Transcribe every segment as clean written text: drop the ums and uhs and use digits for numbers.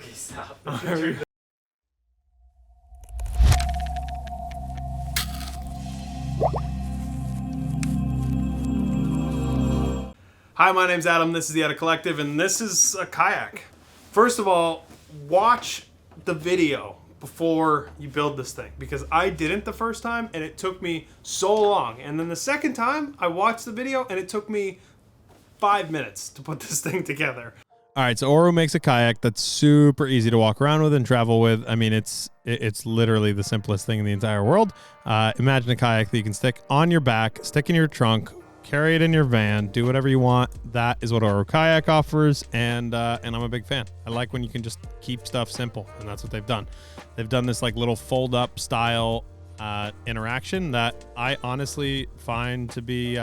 Okay, stop. Hi, my name's Adam. This is the Ada Collective, and this is a kayak. First of all, watch the video before you build this thing, because I didn't the first time, and it took me so long. And then the second time, I watched the video, and it took me 5 minutes to put this thing together. All right, so Oru makes a kayak that's super easy to walk around with and travel with. I mean, it's literally the simplest thing in the entire world. Imagine a kayak that you can stick on your back, stick in your trunk, carry it in your van, do whatever you want. That is what Oru Kayak offers, and I'm a big fan. I like when you can just keep stuff simple, and that's what they've done. They've done this like little fold-up style interaction that I honestly find to be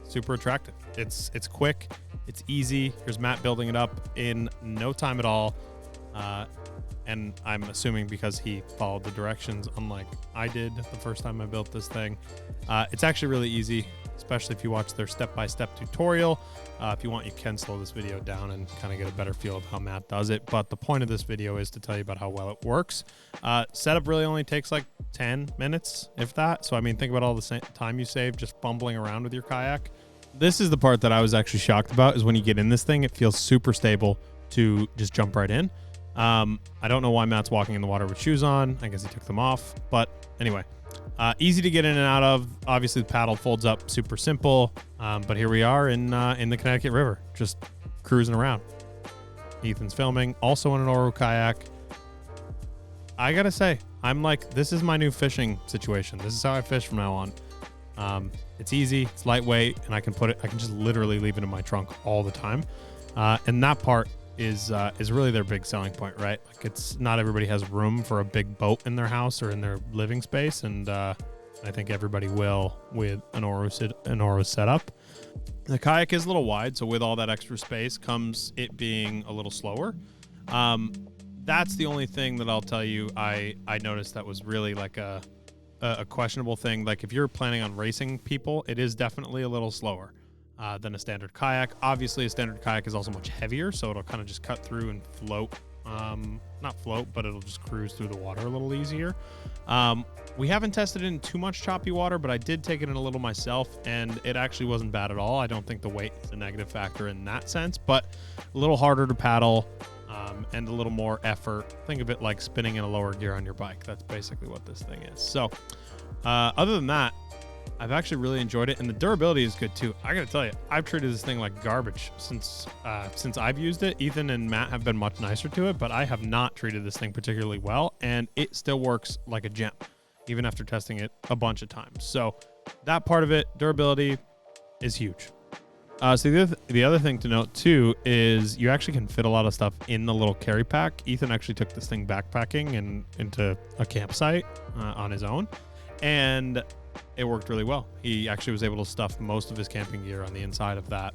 super attractive. It's quick, it's easy. Here's Matt building it up in no time at all, and I'm assuming because he followed the directions, unlike I did the first time I built this thing. It's actually really easy, especially if you watch their step-by-step tutorial. If you want, you can slow this video down and kind of get a better feel of how Matt does it. But the point of this video is to tell you about how well it works. Setup really only takes like 10 minutes, if that. So, I mean, think about all the time you save just fumbling around with your kayak. This is the part that I was actually shocked about, is when you get in this thing, it feels super stable to just jump right in. I don't know why Matt's walking in the water with shoes on. I guess he took them off. But anyway, easy to get in and out of. Obviously, the paddle folds up, super simple. But here we are in the Connecticut River, just cruising around. Ethan's filming, also in an Oru kayak. I gotta say, I'm like, this is my new fishing situation. This is how I fish from now on. It's easy, it's lightweight, and I can just literally leave it in my trunk all the time. And that part is really their big selling point, right? Like, it's not everybody has room for a big boat in their house or in their living space, and I think everybody will with an Oru setup. The kayak is a little wide, so with all that extra space comes it being a little slower. That's the only thing that I'll tell you I noticed that was really like a questionable thing. Like, if you're planning on racing people, it is definitely a little slower than a standard kayak. Obviously, a standard kayak is also much heavier, so it'll kind of just cut through and float. Not float, but it'll just cruise through the water a little easier. We haven't tested it in too much choppy water, but I did take it in a little myself, and it actually wasn't bad at all. I don't think the weight is a negative factor in that sense, but a little harder to paddle. And a little more effort. Think of it like spinning in a lower gear on your bike. That's basically what this thing is. So other than that, I've actually really enjoyed it, and the durability is good too. I gotta tell you, I've treated this thing like garbage since I've used it. Ethan and Matt have been much nicer to it, but I have not treated this thing particularly well, and it still works like a gem, even after testing it a bunch of times. So that part of it, durability, is huge. So the other thing to note too is you actually can fit a lot of stuff in the little carry pack. Ethan actually took this thing backpacking and into a campsite on his own, and it worked really well. He actually was able to stuff most of his camping gear on the inside of that,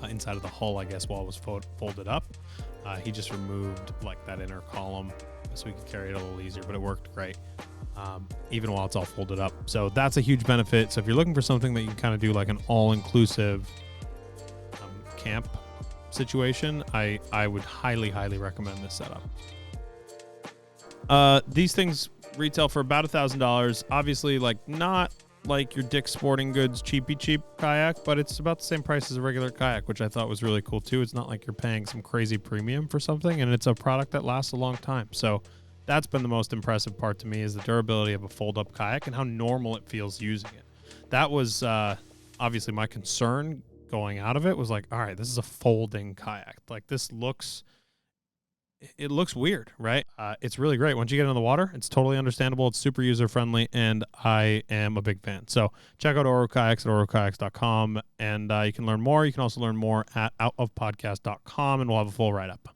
inside of the hull, I guess, while it was folded up. He just removed like that inner column so we could carry it a little easier, but it worked great. Even while it's all folded up. So that's a huge benefit. So if you're looking for something that you can kind of do like an all-inclusive camp situation, I would highly recommend this setup. These things retail for about $1,000. Obviously, like, not like your Dick's Sporting Goods cheap kayak, but it's about the same price as a regular kayak, which I thought was really cool too. It's not like you're paying some crazy premium for something, and it's a product that lasts a long time. So that's been the most impressive part to me, is the durability of a fold-up kayak and how normal it feels using it. That was obviously my concern going out of it, was like, all right, this is a folding kayak. Like, this looks weird, right? It's really great. Once you get in the water, it's totally understandable. It's super user-friendly, and I am a big fan. So check out Oru Kayaks at orukayaks.com, and you can learn more. You can also learn more at outofpodcast.com, and we'll have a full write-up.